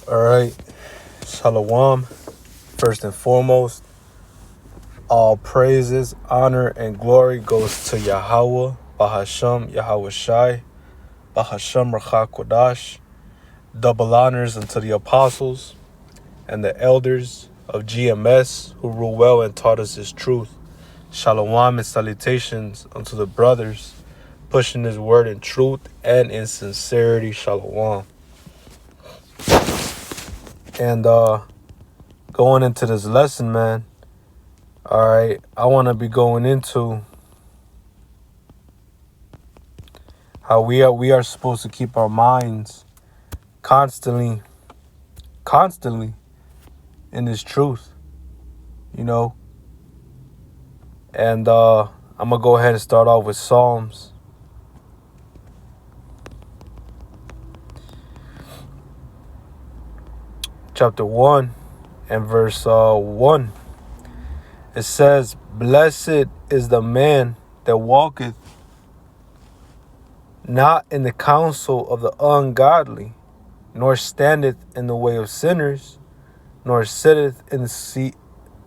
All right. Shalom. First and foremost, all praises, honor, and glory goes to Yahweh, Bahasham, Yahweh Shai, Bahasham Rakha Kodash. Double honors unto the apostles and the elders of GMS who rule well and taught us his truth. Shalom and salutations unto the brothers pushing his word in truth and in sincerity. Shalom. And going into this lesson, man. All right, I want to be going into how we are supposed to keep our minds constantly in this truth, you know. And I'm gonna go ahead and start off with Psalms chapter 1 and verse 1. It says, "Blessed is the man that walketh not in the counsel of the ungodly, nor standeth in the way of sinners, nor sitteth in the seat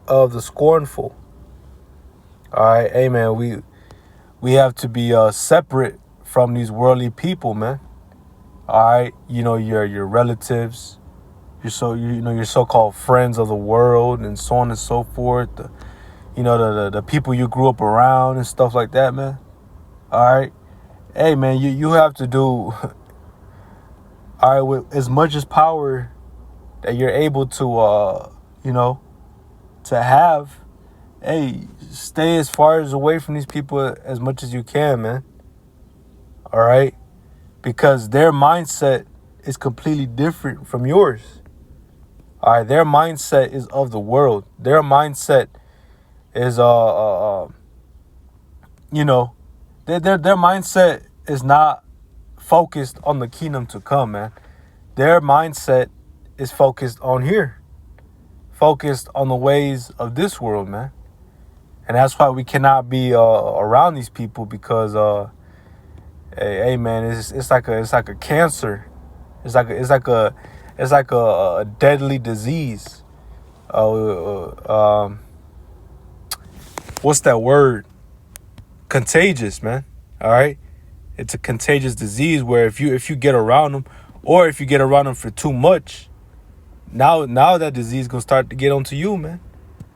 of the scornful." All right, amen. We have to be separate from these worldly people, man. All right, you know, your relatives, your so-called friends of the world, and so on and so forth. The people you grew up around and stuff like that, man. All right, hey, man, you have to do all right with as much as power that you're able to to have. Hey, stay as far as away from these people as much as you can, man. All right, because their mindset is completely different from yours. All right, their mindset is of the world. Their mindset is their mindset is not focused on the kingdom to come, man. Their mindset is focused on here, focused on the ways of this world, man. And that's why we cannot be around these people, because hey, man, it's like a cancer. It's like a deadly disease. What's that word? Contagious, man. All right, it's a contagious disease where if you get around them, or if you get around them for too much, now that disease gonna start to get onto you, man.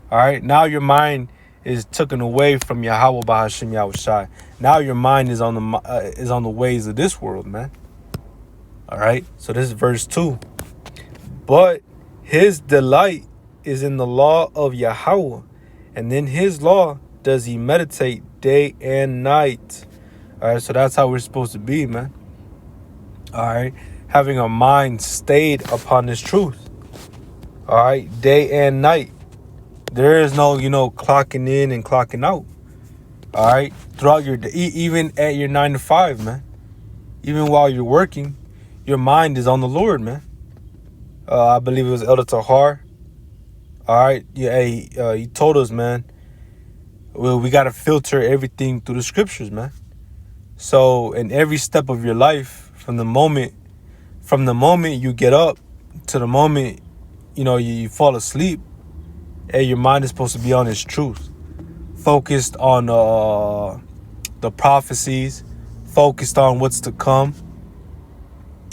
All right, now your mind is taken away from Yahweh Bahashim Yahweh Shai. Now your mind is on the ways of this world, man. All right, so this is verse 2. But his delight is in the law of Yahweh, and in his law does he meditate day and night. All right, so that's how we're supposed to be, man. All right, having our mind stayed upon this truth. All right, day and night. There is no, clocking in and clocking out. All right, throughout your day, even at your 9 to 5, man. Even while you're working, your mind is on the Lord, man. I believe it was Elder Tahar. All right, yeah, he told us, man. Well, we got to filter everything through the scriptures, man. So in every step of your life, from the moment you get up to the moment, you fall asleep, hey, your mind is supposed to be on His truth, focused on the prophecies, focused on what's to come.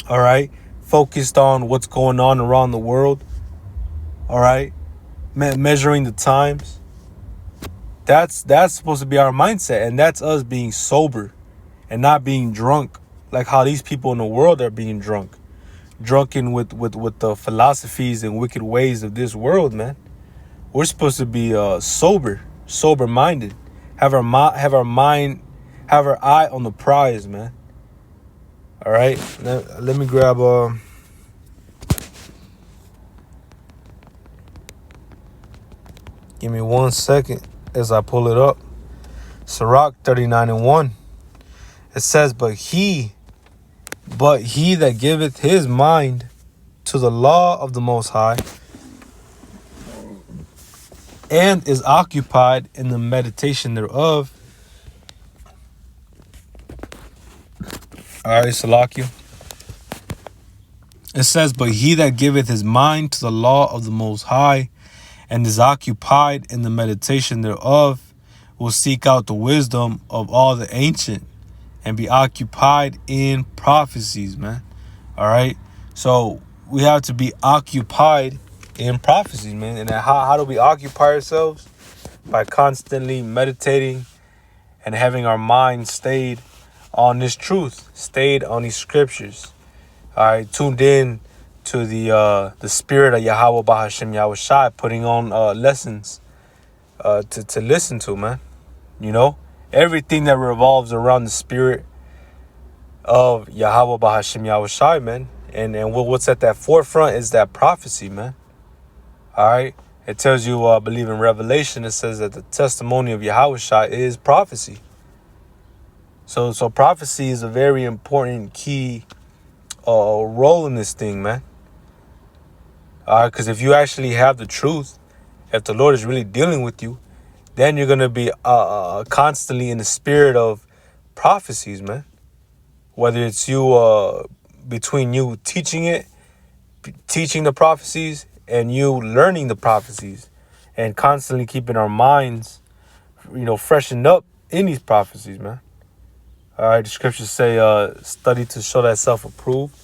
All right, focused on what's going on around the world. All right, measuring the times. That's supposed to be our mindset, and that's us being sober and not being drunk like how these people in the world are being drunken with the philosophies and wicked ways of this world, man. We're supposed to be sober-minded, have our eye on the prize, man. All right, let me grab give me 1 second as I pull it up. Sirach 39:1. It says, but he that giveth his mind to the law of the Most High, and is occupied in the meditation thereof. All right, Salakia. It says, but he that giveth his mind to the law of the Most High, and is occupied in the meditation thereof, will seek out the wisdom of all the ancient, and be occupied in prophecies, man. All right? So we have to be occupied in prophecies, man. And how do we occupy ourselves? By constantly meditating and having our mind stayed on this truth, stayed on these scriptures. All right, tuned in to the spirit of Yahweh Bahashem Yahushai, putting on lessons to listen to, man. You know, everything that revolves around the spirit of Yahweh Bahashem Yahushai, man. And what's at that forefront is that prophecy, man. All right. It tells you, I believe in Revelation, it says that the testimony of Yahushai is prophecy. So prophecy is a very important key role in this thing, man. All right, because if you actually have the truth, if the Lord is really dealing with you, then you're going to be constantly in the spirit of prophecies, man. Whether it's you, between you teaching the prophecies, and you learning the prophecies, and constantly keeping our minds, freshened up in these prophecies, man. All right, the scriptures say, study to show thyself approved,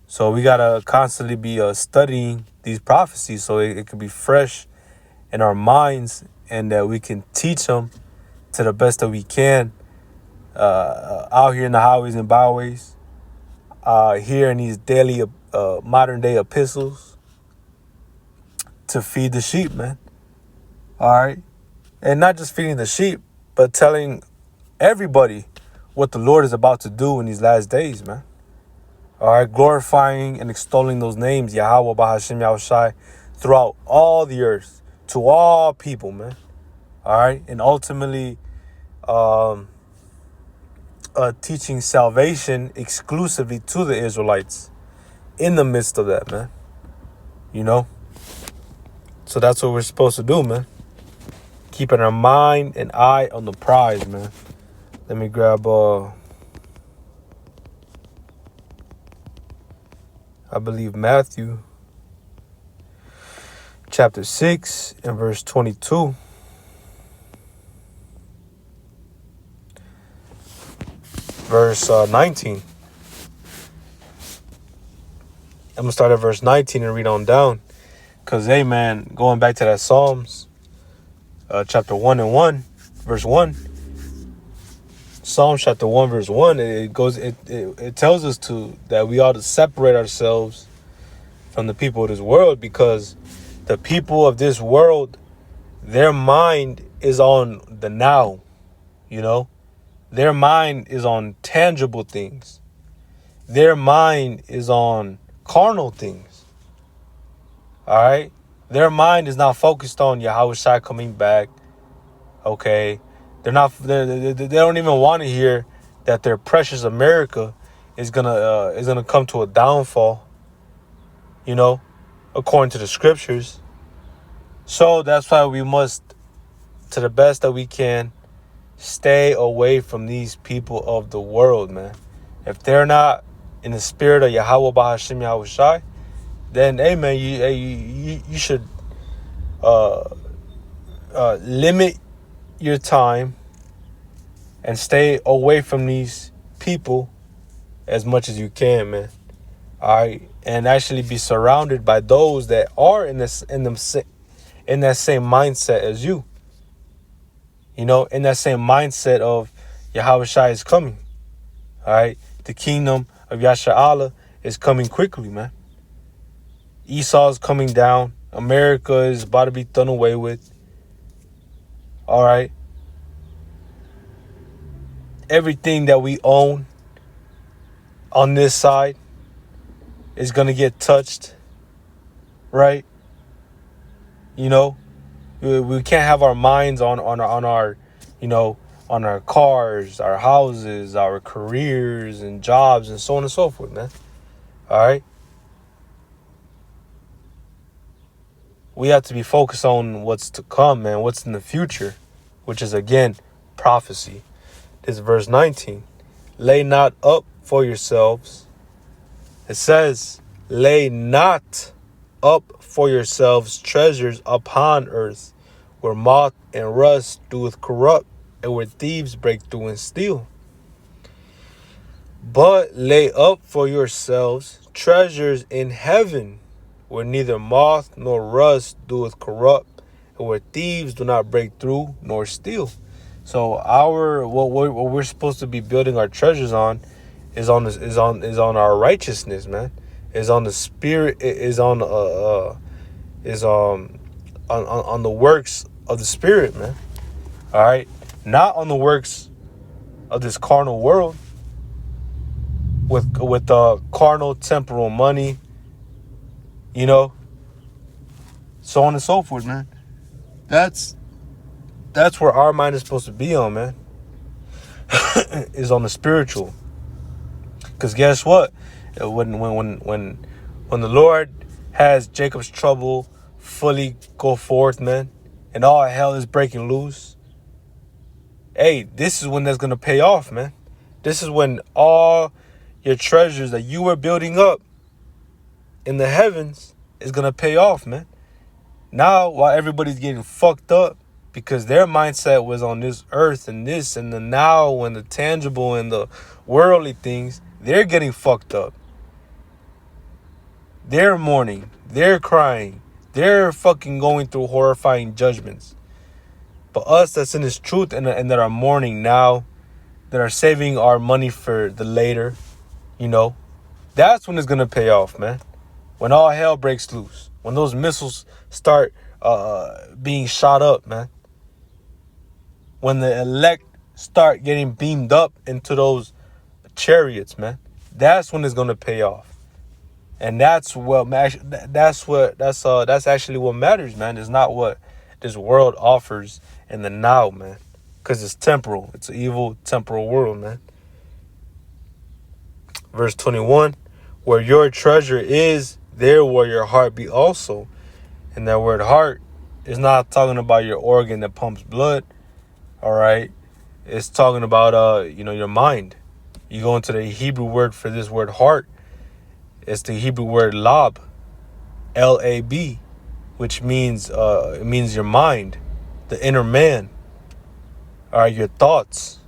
So we got to constantly be studying these prophecies so it can be fresh in our minds, and that we can teach them to the best that we can out here in the highways and byways, here in these daily modern day epistles to feed the sheep, man. All right. And not just feeding the sheep, but telling everybody what the Lord is about to do in these last days, man. All right, glorifying and extolling those names, Yahweh Bahashem Yahushai, throughout all the earth, to all people, man. All right, and ultimately teaching salvation exclusively to the Israelites in the midst of that, man. So that's what we're supposed to do, man. Keeping our mind and eye on the prize, man. Let me grab I believe Matthew chapter 6 and verse 22. Verse 19. I'm going to start at verse 19 and read on down. Because, hey, man, going back to that Psalms, chapter 1 and 1, verse 1. Psalms chapter 1, verse 1, it tells us that we ought to separate ourselves from the people of this world, because the people of this world, their mind is on the now, Their mind is on tangible things. Their mind is on carnal things. All right? Their mind is not focused on Yahushua coming back. Okay? They don't even want to hear that their precious America is gonna come to a downfall, according to the scriptures. So that's why we must, to the best that we can, stay away from these people of the world, man. If they're not in the spirit of Yahweh Bahashem Yahushai, then, hey, man, you should limit your time and stay away from these people as much as you can, man. All right, and actually be surrounded by those that are in that same mindset as you. In that same mindset of Yahushua is coming. All right, the kingdom of Yasha Allah is coming quickly, man. Esau is coming down. America is about to be done away with. All right. Everything that we own on this side is going to get touched, right? We can't have our minds on our, on our cars, our houses, our careers and jobs and so on and so forth, man. All right. We have to be focused on what's to come, man, what's in the future, which is, again, prophecy. This is verse 19. Lay not up for yourselves It says, lay not up for yourselves treasures upon earth, where moth and rust doeth corrupt, and where thieves break through and steal. But lay up for yourselves treasures in heaven, where neither moth nor rust doeth corrupt, and where thieves do not break through nor steal. So what we're supposed to be building our treasures on is on our righteousness, man. Is on the spirit. Is on the works of the spirit, man. All right, not on the works of this carnal world with carnal temporal money, so on and so forth, man. That's where our mind is supposed to be on, man. Is on the spiritual. Because guess what? When the Lord has Jacob's trouble fully go forth, man, and all hell is breaking loose, hey, this is when that's gonna pay off, man. This is when all your treasures that you were building up in the heavens is gonna pay off, man. Now, while everybody's getting fucked up because their mindset was on this earth and this and the now and the tangible and the worldly things, they're getting fucked up. They're mourning. They're crying. They're fucking going through horrifying judgments. But us that's in this truth and that are mourning now, that are saving our money for the later, that's when it's going to pay off, man. When all hell breaks loose. When those missiles start being shot up, man. When the elect start getting beamed up into those chariots, man. That's when it's going to pay off. And that's actually what matters, man. It's not what this world offers in the now, man. Because it's temporal. It's an evil temporal world, man. Verse 21, where your treasure is, there will your heart be also. And that word heart is not talking about your organ that pumps blood. All right. It's talking about, your mind. You go into the Hebrew word for this word heart. It's the Hebrew word lab, L-A-B, which means it means your mind, the inner man. All right, your thoughts.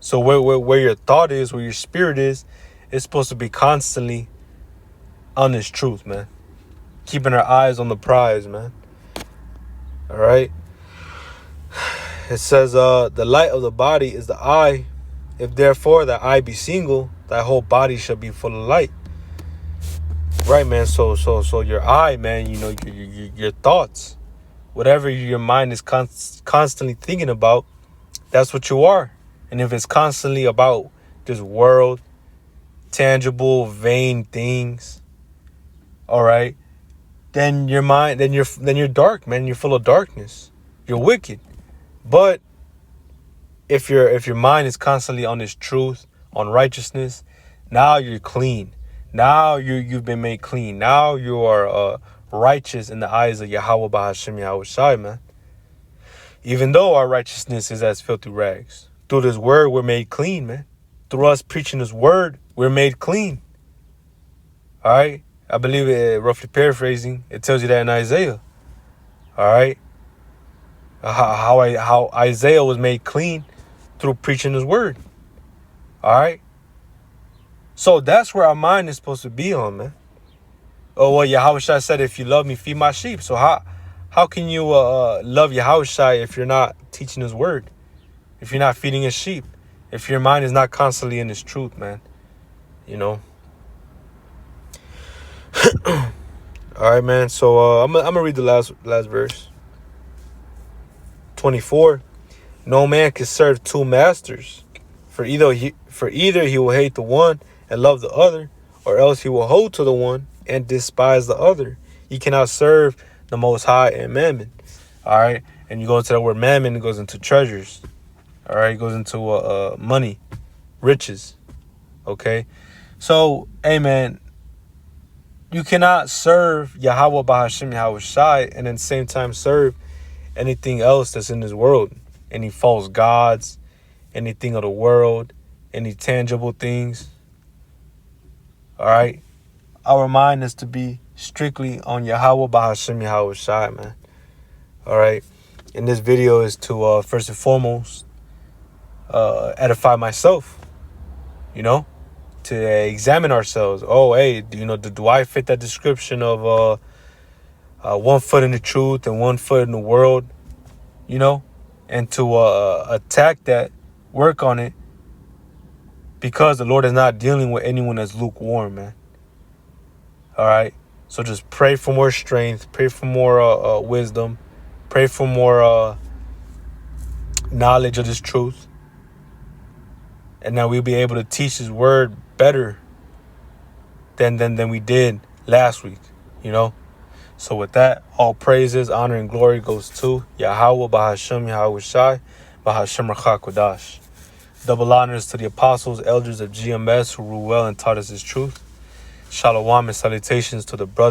So where your thought is, where your spirit is, it's supposed to be constantly on this truth, man. Keeping our eyes on the prize, man. All right. It says, the light of the body is the eye. If therefore thy eye be single, thy whole body shall be full of light. Right, man. So your eye, man, your thoughts, whatever your mind is constantly thinking about, that's what you are. And if it's constantly about this world, tangible, vain things, all right, then your mind, then you're dark, man. You're full of darkness. You're wicked. But if your mind is constantly on this truth, on righteousness, now you're clean. Now you've been made clean. Now you are righteous in the eyes of Yahweh Bahashim Yahweh Shai, man. Even though our righteousness is as filthy rags, through this word we're made clean, man. Through us preaching this word, we're made clean. All right, I believe it, roughly paraphrasing, it tells you that in Isaiah. All right, how Isaiah was made clean through preaching his word. All right. So that's where our mind is supposed to be on, man. Oh, well, Yahushua said, if you love me, feed my sheep. So how can you love Yahushua if you're not teaching his word? If you're not feeding his sheep? If your mind is not constantly in his truth, man? All right, man. So I'm going to read the last verse. 24. No man can serve two masters. For either he will hate the one and love the other, or else he will hold to the one and despise the other. He cannot serve the Most High and mammon. All right. And you go into that word mammon, it goes into treasures. All right. It goes into money, riches. Okay. So, hey, man, you cannot serve Yahweh Bahashim Yahweh Shai and at the same time serve anything else that's in this world. Any false gods, anything of the world, any tangible things. All right. our mind is to be strictly on Yahweh Bahashim Yahweh Shai, man. All right. And this video is to first and foremost edify myself, you know, to examine ourselves. Oh, hey, do I fit that description of 1 foot in the truth and 1 foot in the world, you know, and to attack that, work on it, because the Lord is not dealing with anyone that's lukewarm, man. All right. So just pray for more strength, pray for more wisdom, pray for more knowledge of this truth. And now we'll be able to teach his word better than we did last week, you know. So with that, all praises, honor, and glory goes to Yahweh Bahashim Yahweh Shai Bahashim Rachak Kodash. Double honors to the apostles, elders of GMS who rule well and taught us his truth. Shalom and salutations to the brothers.